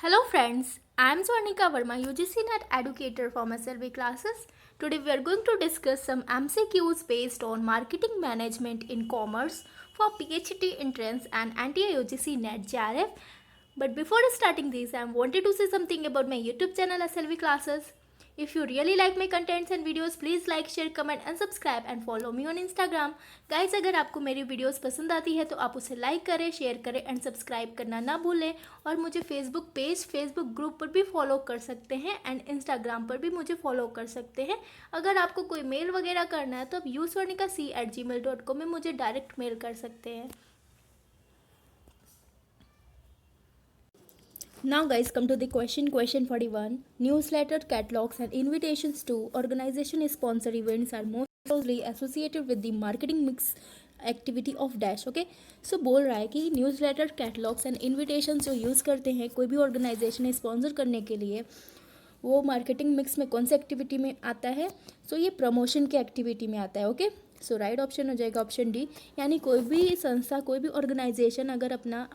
Hello friends, I am Swarnika Verma, UGC NET educator from SLV classes. Today we are going to discuss some MCQs based on marketing management in commerce for PhD entrance and anti-UGC NET JRF. But before starting this, I wanted to say something about my YouTube channel SLV classes. If you really like my contents and videos, please like, share, comment and subscribe and follow me on Instagram. Guys अगर आपको मेरी videos पसंद आती है तो आप उसे like करें, शेयर करें एंड सब्सक्राइब करना ना भूलें और मुझे फेसबुक पेज, फेसबुक ग्रुप पर भी फॉलो कर सकते हैं एंड इंस्टाग्राम पर भी मुझे फॉलो कर सकते हैं। अगर आपको कोई मेल वगैरह करना है तो आप uswarnika@gmail.com में मुझे डायरेक्ट मेल कर सकते हैं। Now guys, come to the question 41. Newsletter, catalogs and invitations to organization sponsor events are most closely associated with the marketing mix activity of dash. Okay, so बोल रहा है कि न्यूज़लेटर, कैटलॉग्स एंड इन्विटेशन जो use करते हैं कोई भी organisation sponsor करने के लिए, वो मार्केटिंग मिक्स में कौन सी एक्टिविटी में आता है? सो ये प्रमोशन की एक्टिविटी में आता है। ओके, सो राइट ऑप्शन हो जाएगा ऑप्शन डी, यानी कोई भी संस्था, कोई भी ऑर्गेनाइजेशन अगर अपना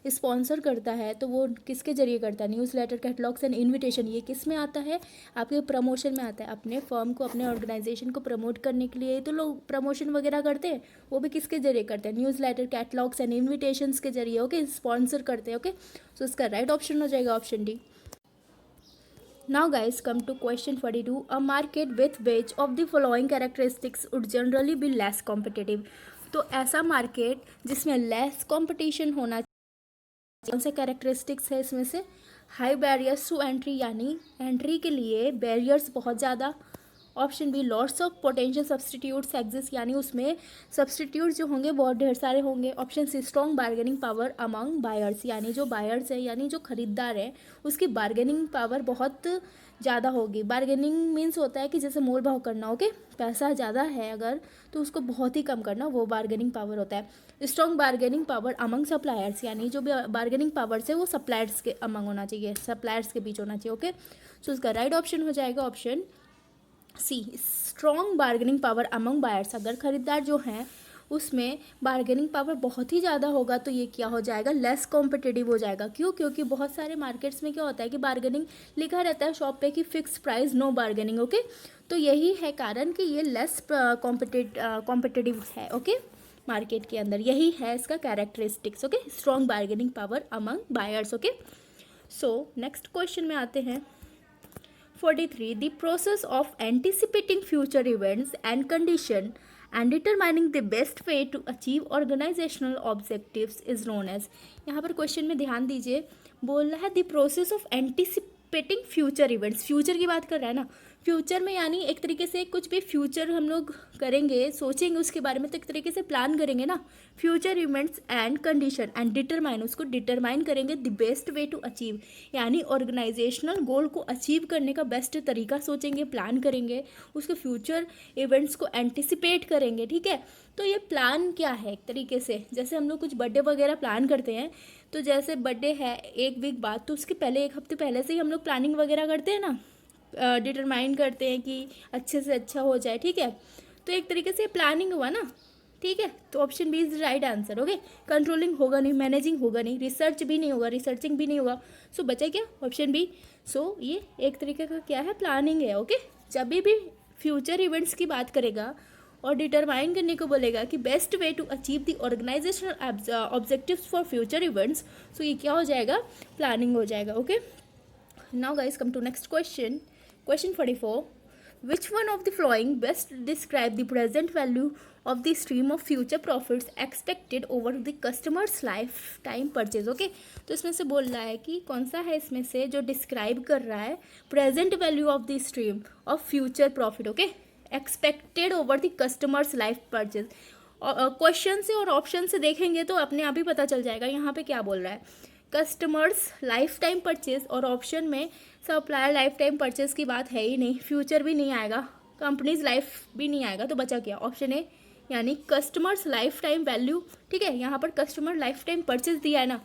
स्पॉन्सर करता है तो वो किसके जरिए करता है? Newsletter, catalogues and invitation. ये किस में आता है? आपके प्रमोशन में आता है। अपने फर्म को, अपने ऑर्गेनाइजेशन को प्रमोट करने के लिए तो लोग प्रमोशन वगैरह करते हैं, वो भी किसके जरिए करते हैं? Newsletter, catalogues and invitations के जरिए। ओके, स्पॉन्सर करते हैं। ओके, सो इसका राइट ऑप्शन हो जाएगा option D. Now guys, come to question 42. A market with which of the following characteristics would generally be less competitive? तो ऐसा मार्केट जिसमें लेस कंपटीशन होना, कौन से कैरेक्टरिस्टिक्स है इसमें से? हाई बैरियर्स टू एंट्री, यानी एंट्री के लिए बैरियर्स बहुत ज़्यादा। Option B, lots of potential substitutes exist, यानी उसमें सब्सटीट्यूट जो होंगे बहुत ढेर सारे होंगे। Option C, strong bargaining power among buyers, यानी जो बायर्स है, यानी जो खरीदार है, उसकी बार्गेनिंग पावर बहुत ज़्यादा होगी। बार्गेनिंग मीन्स होता है कि जैसे मोल भाव करना। ओके, पैसा ज़्यादा है अगर तो उसको बहुत ही कम करना, वो बार्गेनिंग पावर होता है। Strong bargaining power among suppliers, यानी जो भी बार्गेनिंग पावर से वो सप्लायर्स के अमंग होना चाहिए, सप्लायर्स के बीच होना चाहिए। ओके, सो इसका राइट ऑप्शन हो जाएगा option C, strong bargaining power among buyers. अगर खरीदार जो हैं उसमें बार्गेनिंग पावर बहुत ही ज़्यादा होगा तो ये क्या हो जाएगा? लेस कॉम्पिटिटिव हो जाएगा। क्यों? क्योंकि बहुत सारे मार्केट्स में क्या होता है कि बार्गेनिंग लिखा रहता है शॉप पे कि fix price, no bargaining. Okay, तो यही है कारण कि ये लेस कॉम्पिटिटिव है। ओके, मार्केट के अंदर यही है इसका characteristics. Okay, strong bargaining power among buyers. Okay, so next question में आते हैं 43. The process of anticipating future events and condition and determining the best way to achieve organizational objectives is known as. यहाँ पर question में ध्यान दीजिए, बोल रहा है the process of anticipating future events. Future की बात कर रहा है ना, फ्यूचर में यानी एक तरीके से कुछ भी फ्यूचर हम लोग करेंगे, सोचेंगे उसके बारे में, तो एक तरीके से प्लान करेंगे ना। Future events and condition and determine, उसको डिटरमाइन करेंगे the best way to achieve, यानी ऑर्गेनाइजेशनल गोल को अचीव करने का बेस्ट तरीका सोचेंगे, प्लान करेंगे, उसके फ्यूचर इवेंट्स को एंटिसिपेट करेंगे। ठीक है, तो ये प्लान क्या है? एक तरीके से जैसे हम लोग कुछ बर्थडे वगैरह प्लान करते हैं, तो जैसे बर्थडे है एक वीक बाद, तो उसके पहले एक हफ्ते पहले से ही हम लोग प्लानिंग वगैरह करते हैं ना, डिटरमाइन करते हैं कि अच्छे से अच्छा हो जाए। ठीक है, तो एक तरीके से प्लानिंग हुआ ना। ठीक है, तो option B is right answer. Okay, controlling होगा नहीं, मैनेजिंग होगा नहीं, रिसर्च भी नहीं होगा, रिसर्चिंग भी नहीं होगा। सो बचा क्या? Option B. सो ये एक तरीके का क्या है? प्लानिंग है। ओके, जब भी फ्यूचर इवेंट्स की बात करेगा और डिटरमाइन करने को बोलेगा कि best way to achieve the organisational objectives for future events, so ये क्या हो जाएगा? प्लानिंग हो जाएगा। Okay, now guys come to next question, question 44. Which one of the following best describe the present value of the stream of future profits expected over the customer's lifetime purchase? Okay, तो इसमें से बोल रहा है कि कौन सा है इसमें से जो डिस्क्राइब कर रहा है present value of the stream of future profit. Okay, expected over the customers life purchase. Question से और ऑप्शन से देखेंगे तो अपने आप ही पता चल जाएगा यहाँ पे क्या बोल रहा है। कस्टमर्स लाइफ टाइम परचेज और ऑप्शन में सप्लायर लाइफ टाइम परचेज की बात है ही नहीं, फ्यूचर भी नहीं आएगा, कंपनीज लाइफ भी नहीं आएगा, तो बचा क्या? ऑप्शन ए, यानी कस्टमर्स लाइफ टाइम वैल्यू। ठीक है, यहाँ पर कस्टमर लाइफ टाइम परचेज दिया है ना,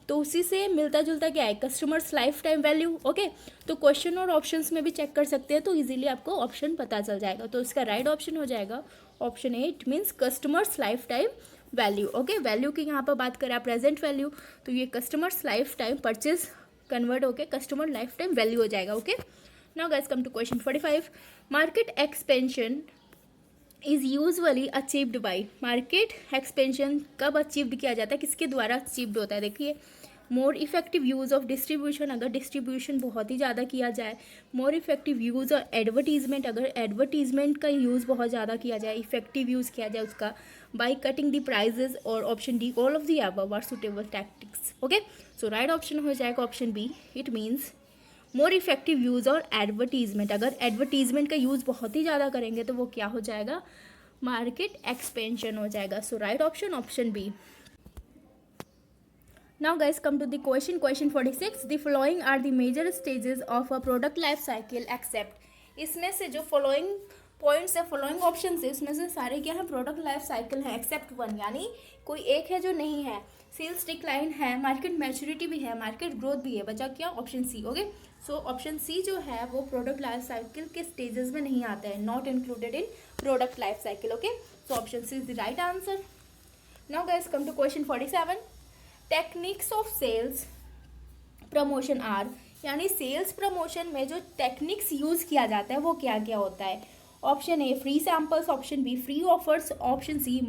तो उसी से मिलता जुलता क्या है? Customers life time value. Okay, तो क्वेश्चन और ऑप्शंस में भी चेक कर सकते हैं, तो इजीली आपको ऑप्शन पता चल जाएगा। तो इसका राइट ऑप्शन हो जाएगा option A, it means customers life time value. Okay, value की यहाँ पर बात करें प्रेजेंट वैल्यू, तो ये customers life time purchase convert होके कस्टमर लाइफ टाइम वैल्यू हो जाएगा. Okay, now guys come to question 45. Market expansion is usually achieved by. Market expansion कब अचीव्ड किया जाता है, किसके द्वारा अचीव्ड होता है? देखिए, more effective use of distribution, अगर डिस्ट्रीब्यूशन बहुत ही ज़्यादा किया जाए. मोर इफेक्टिव यूज़ और एडवर्टीजमेंट, अगर एडवर्टीजमेंट का यूज़ बहुत ज़्यादा किया जाए, इफेक्टिव यूज़ किया जाए उसका. बाई कटिंग द प्राइजेज, और option D all of the above are suitable tactics. Okay, so right option हो जाएगा option B. It means more effective use और एडवर्टीजमेंट. अगर एडवर्टीजमेंट का यूज़ बहुत ही ज़्यादा करेंगे तो वो क्या हो जाएगा? मार्केट एक्सपेंशन हो जाएगा. So right option option B. Now guys, come to the question 46. The following are the major stages of a product life cycle except. इसमें से जो following पॉइंट्स है, फॉलोइंग ऑप्शन है, उसमें से सारे क्या है? प्रोडक्ट लाइफ साइकिल है, एक्सेप्ट वन, यानी कोई एक है जो नहीं है. सेल्स डिक्लाइन है, मार्केट मैच्योरिटी भी है, मार्केट ग्रोथ भी है. बचा क्या? Option C. Okay, so option C जो है वो प्रोडक्ट लाइफ साइकिल के स्टेजेस में नहीं आता है, not included in product life cycle. Okay, so option C is the right answer. Now guys come to question 47. Techniques of sales promotion are, यानी sales promotion में जो टेक्निक्स यूज़ किया जाता है वो क्या क्या होता है? Option A free samples, option B free offers, option C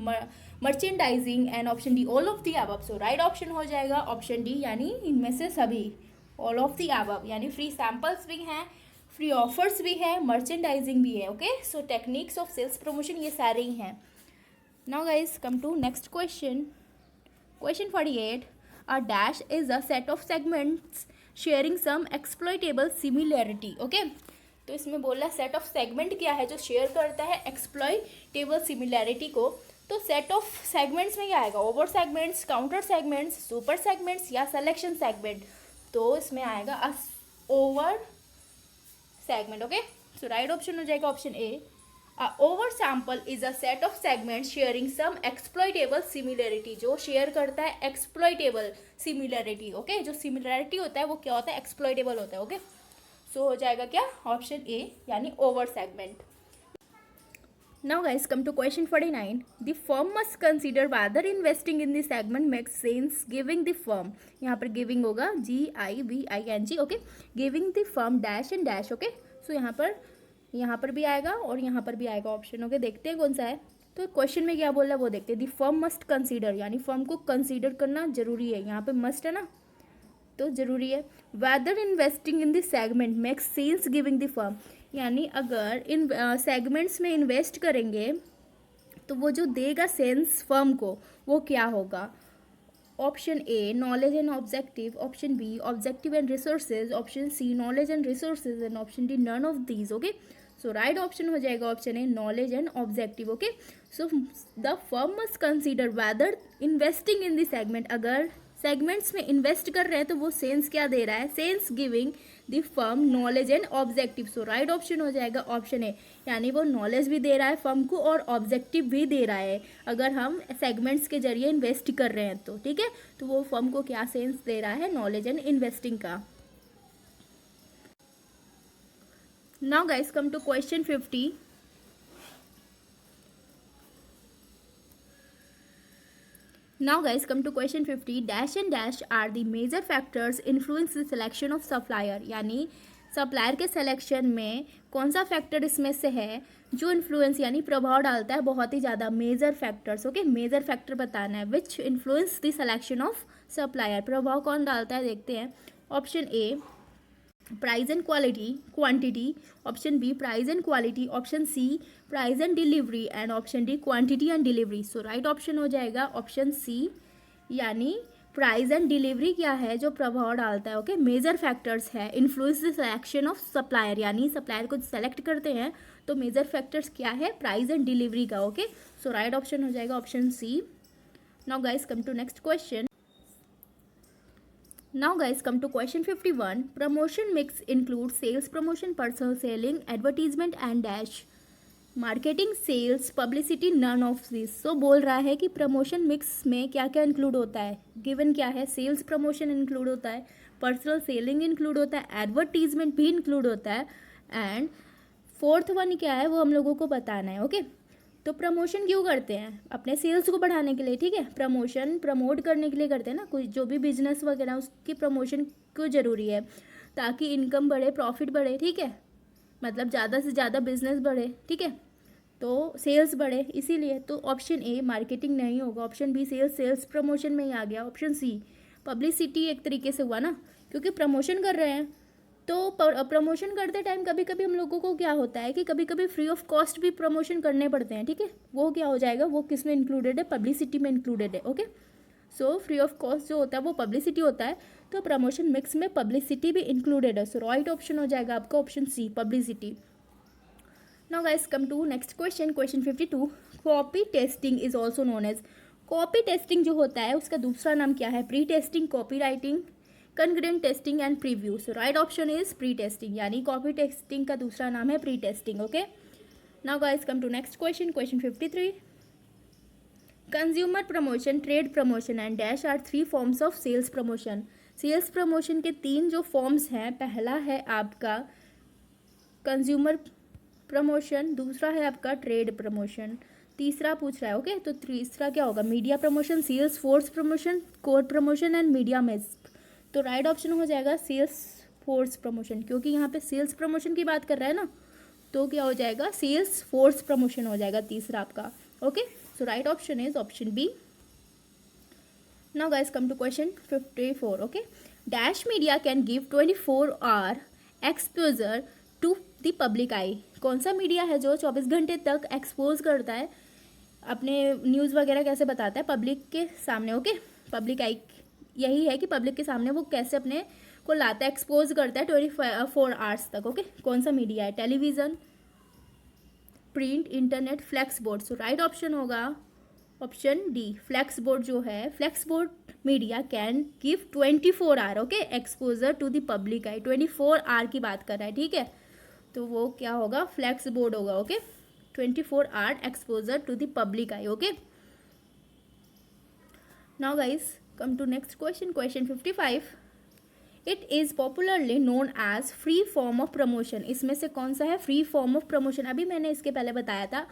merchandising, and option D all of the above. So right option हो जाएगा ऑप्शन डी, यानी इनमें से सभी, ऑल ऑफ द अबव. यानी फ्री सैम्पल्स भी हैं, फ्री ऑफर्स भी है, मर्चेंडाइजिंग भी है. Okay, so techniques of sales promotion ये सारे ही हैं. Now guys come to next question. Question 48. A dash is a set of segments sharing some exploitable similarity. Okay, तो इसमें बोला सेट ऑफ सेगमेंट क्या है जो शेयर करता है एक्सप्लॉइटेबल सिमिलैरिटी को. तो सेट ऑफ सेगमेंट्स में क्या आएगा? Over segments, counter segments, super segments या सिलेक्शन सेगमेंट. तो इसमें आएगा over segment. Okay, so right option हो जाएगा option A. A oversample is a set of segments sharing some exploitable similarity. जो शेयर करता है exploitable similarity. ओके, जो similarity होता है वो क्या होता है? exploitable होता है. ओके, सो हो जाएगा क्या? ऑप्शन ए, यानी over segment. Now guys, come to question 49. The firm must consider whether investing in the segment makes sense giving the firm. यहाँ पर giving होगा GIVING. Okay, giving the firm dash and dash. Okay, so यहाँ पर भी आएगा और यहाँ पर भी आएगा ऑप्शन. ओके, देखते हैं कौन सा है. तो क्वेश्चन में क्या बोल रहा है वो देखते हैं. दी फर्म मस्ट कंसीडर, यानी फर्म को कंसीडर करना जरूरी है. यहाँ पे मस्ट है ना, तो जरूरी है. Whether investing in this segment makes sense giving the firm, यानी अगर इन सेगमेंट्स में इन्वेस्ट करेंगे तो वो जो देगा सेंस फर्म को वो क्या होगा? Option A knowledge and objective, option B objective and resources, option C knowledge and resources, and option D none of these. Okay, so right option हो जाएगा option A knowledge and objective. Okay, so the firm must consider whether investing in the segment, अगर segments में invest कर रहे हैं तो वो sense क्या दे रहा है? Sense giving the firm knowledge and objective. So right option हो जाएगा ऑप्शन ए, यानी वो नॉलेज भी दे रहा है फर्म को और ऑब्जेक्टिव भी दे रहा है. अगर हम सेगमेंट्स के जरिए इन्वेस्ट कर रहे हैं तो ठीक है, तो वो फर्म को क्या सेंस दे रहा है? नॉलेज एंड इन्वेस्टिंग का. Now guys come to question 50. Now guys come to question 50. Dash and dash are the major factors influence the selection of supplier. यानी सप्लायर के सिलेक्शन में कौन सा फैक्टर इसमें से है जो इन्फ्लुएंस यानी प्रभाव डालता है बहुत ही ज़्यादा? Major factors. Okay, major factor बताना है which influence the selection of supplier. प्रभाव कौन डालता है देखते हैं. Option A price and quantity, option B price and quality, option C price and delivery, and option D quantity and delivery. So right option हो जाएगा ऑप्शन सी, यानी price and delivery क्या है जो प्रभाव डालता है. ओके, मेजर फैक्टर्स है influence the selection of supplier, यानी सप्लायर को सेलेक्ट करते हैं तो मेजर फैक्टर्स क्या है? प्राइस एंड डिलीवरी का. ओके, सो राइट ऑप्शन हो जाएगा option C. Now guys come to next question. Now guys come to question 51. Promotion mix includes sales promotion, personal selling, advertisement and dash. Marketing, sales, publicity, none of this. So बोल रहा है कि promotion mix में क्या क्या include होता है. Given क्या है? सेल्स प्रमोशन इंक्लूड होता है, पर्सनल सेलिंग इंक्लूड होता है, एडवर्टीजमेंट भी इंक्लूड होता है, एंड फोर्थ वन क्या है वो हम लोगों को बताना है. ओके, तो प्रमोशन क्यों करते हैं? अपने सेल्स को बढ़ाने के लिए, ठीक है। प्रमोशन प्रमोट करने के लिए करते हैं ना, कोई जो भी बिजनेस वगैरह उसकी प्रमोशन क्यों ज़रूरी है? ताकि इनकम बढ़े, प्रॉफिट बढ़े, ठीक है, मतलब ज़्यादा से ज़्यादा बिजनेस बढ़े, ठीक है, तो सेल्स बढ़े, इसीलिए। तो ऑप्शन ए मार्केटिंग नहीं होगा, option B sales, sales promotion में ही आ गया। ऑप्शन सी पब्लिसिटी एक तरीके से हुआ ना, क्योंकि प्रमोशन कर रहे हैं। तो प्रमोशन करते टाइम कभी कभी हम लोगों को क्या होता है कि कभी कभी फ्री ऑफ कॉस्ट भी प्रमोशन करने पड़ते हैं, ठीक है। वो क्या हो जाएगा, वो किस में इंक्लूडेड है? पब्लिसिटी में इंक्लूडेड है, okay. So free of cost जो होता है वो पब्लिसिटी होता है, तो प्रमोशन मिक्स में पब्लिसिटी भी इंक्लूडेड है। सो राइट ऑप्शन हो जाएगा आपका option C, publicity. Now guys come to next question, question 52। Copy testing is also known as, copy testing जो होता है उसका दूसरा नाम क्या है? Pre testing, copy writing, congruent testing and preview. So right option is pre testing, यानी copy testing का दूसरा नाम है pre testing, okay. Now guys come to next question, question 53। Consumer promotion, trade promotion and dash are 3 forms of sales promotion. Sales promotion के 3 जो forms हैं, पहला है आपका कंज्यूमर प्रमोशन, दूसरा है आपका ट्रेड प्रमोशन, तीसरा पूछ रहा है, ओके। तो तीसरा क्या होगा? Media promotion, sales force promotion, core promotion and media mix. तो राइट ऑप्शन हो जाएगा सेल्स फोर्स प्रमोशन, क्योंकि यहाँ पे सेल्स प्रमोशन की बात कर रहा है ना, तो क्या हो जाएगा? सेल्स फोर्स प्रमोशन हो जाएगा तीसरा आपका, okay. So right option is option B. Now guys come to question 54, okay. Dash media can give 24 hour exposure to the public eye. कौन सा मीडिया है जो 24 घंटे तक एक्सपोज करता है, अपने न्यूज़ वगैरह कैसे बताता है पब्लिक के सामने, ओके। पब्लिक आई यही है कि पब्लिक के सामने वो कैसे अपने को लाता है, एक्सपोज करता है 24 आवर्स तक, ओके। कौन सा मीडिया है? Television, print, internet, flex board. So right option होगा ऑप्शन डी, फ्लैक्स बोर्ड जो है, flex board media can give 24 hour, okay, exposure to the public eye. 24 hour की बात कर रहा है, ठीक है, तो वो क्या होगा? फ्लैक्स बोर्ड होगा, okay. 24 hour exposure to the public eye, okay. Now guys come to next question, question 55। It is popularly known as free form of promotion. इसमें से कौन सा है फ्री फॉर्म ऑफ प्रमोशन? अभी मैंने इसके पहले बताया था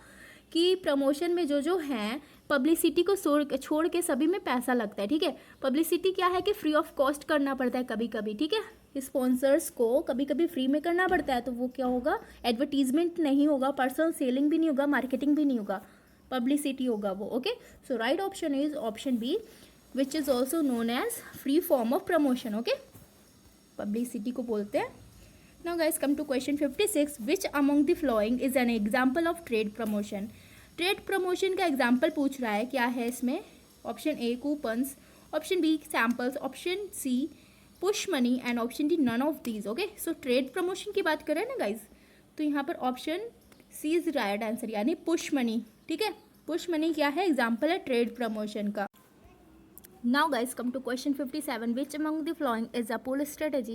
कि प्रमोशन में जो जो हैं, पब्लिसिटी को छोड़ के सभी में पैसा लगता है, ठीक है। पब्लिसिटी क्या है कि फ्री ऑफ कॉस्ट करना पड़ता है कभी कभी, ठीक है। स्पॉन्सर्स को कभी कभी फ्री में करना पड़ता है, तो वो क्या होगा? एडवर्टीजमेंट नहीं होगा, पर्सनल सेलिंग भी नहीं होगा, मार्केटिंग भी नहीं होगा, पब्लिसिटी होगा वो, okay. So right option is option B, which is also known as free form of promotion, okay. Publicity को बोलते हैं। Now guys come to question 56। Which among the following is an example of trade promotion. Trade promotion का example पूछ रहा है, क्या है इसमें? Option A coupons, option B samples, option C push money and option D none of these, okay. So trade promotion की बात करें ना गाइज, तो यहाँ पर option C is right answer, यानी पुश मनी, ठीक है। पुश मनी क्या है? एग्जाम्पल है ट्रेड प्रमोशन का। Now guys come to question 57. Which among the following is a pull strategy?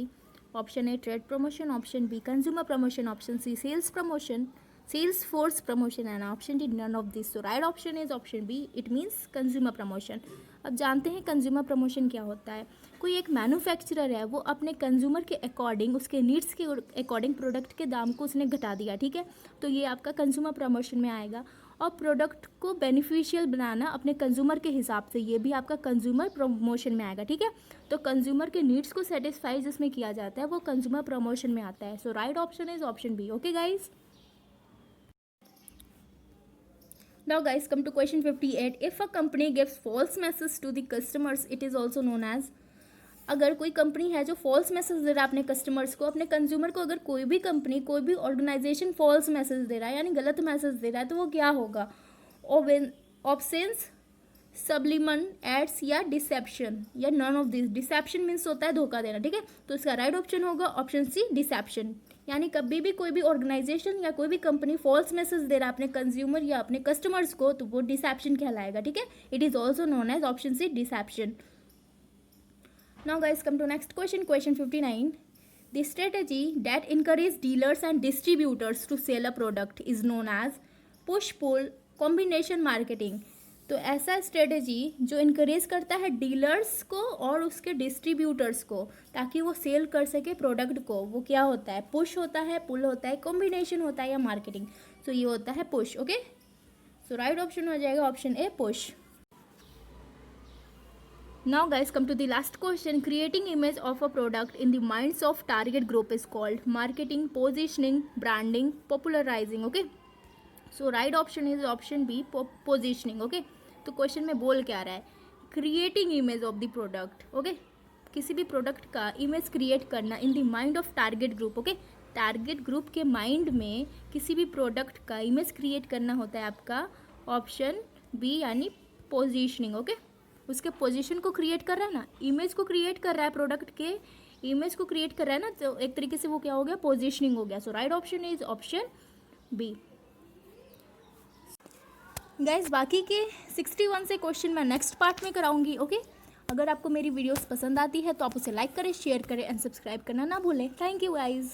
Option A trade promotion, option B consumer promotion, option C sales promotion, sales force promotion and option D none of these. So right option is option B, it means consumer promotion. अब जानते हैं consumer promotion क्या होता है। कोई एक manufacturer है, वो अपने कंज्यूमर के अकॉर्डिंग, उसके नीड्स के अकॉर्डिंग प्रोडक्ट के दाम को उसने घटा दिया, ठीक है, तो ये आपका कंज्यूमर प्रमोशन में आएगा। और प्रोडक्ट को बेनिफिशियल बनाना अपने कंज्यूमर के हिसाब से, ये भी आपका कंज्यूमर प्रमोशन में आएगा, ठीक है। तो कंज्यूमर के नीड्स को सेटिस्फाई जिसमें किया जाता है वो कंज्यूमर प्रमोशन में आता है। So right option is option B, okay guys. Now guys come to question 58. If a company gives false message to the customers, it is also known as। अगर कोई कंपनी है जो फॉल्स मैसेज दे रहा है अपने कस्टमर्स को, अपने consumer को, अगर कोई भी कंपनी, कोई भी ऑर्गेनाइजेशन फॉल्स मैसेज दे रहा है, यानी गलत मैसेज दे रहा है, तो वो क्या होगा? ऑप्शंस सब्लिमन, एड्स या डिसेप्शन, या none of this. Deception means होता है धोखा देना, ठीक है, तो इसका राइट ऑप्शन होगा ऑप्शन सी, डिसेप्शन। यानी कभी भी कोई भी ऑर्गेनाइजेशन या कोई भी कंपनी फॉल्स मैसेज दे रहा है अपने कंज्यूमर या अपने कस्टमर्स को, तो वो डिसेप्शन कहलाएगा, ठीक है। It is also known as option C, deception. Now guys come to next question, question 59. The strategy that encourages dealers and distributors to sell a product is known as push pull combination marketing। तो ऐसा strategy जो encourage करता है dealers को और उसके distributors को ताकि वो सेल कर सके प्रोडक्ट को, वो क्या होता है? पुश होता है, पुल होता है, कॉम्बिनेशन होता है या मार्केटिंग। तो ये होता है push, okay. So right option हो जाएगा option A push. Now guys, come to the last question. Creating image of a product in the minds of target group is called marketing, positioning, branding, popularizing. Okay. So right option is option B, positioning. Okay. तो question में बोल क्या रहा है, creating image of the product. Okay, किसी भी product का image create करना in the mind of target group. Okay, target group के माइंड में किसी भी प्रोडक्ट का इमेज क्रिएट करना होता है आपका ऑप्शन बी यानी पोजिशनिंग. ओके, उसके पोजीशन को क्रिएट कर रहा है ना, इमेज को क्रिएट कर रहा है, प्रोडक्ट के इमेज को क्रिएट कर रहा है ना, तो एक तरीके से वो क्या हो गया, पोजीशनिंग हो गया. So right option is option B. Guys बाकी के 61 से क्वेश्चन मैं नेक्स्ट पार्ट में कराऊंगी. ओके, अगर आपको मेरी वीडियोस पसंद आती है तो आप उसे लाइक करें, शेयर करें एंड सब्सक्राइब करना ना भूलें. Thank you guys.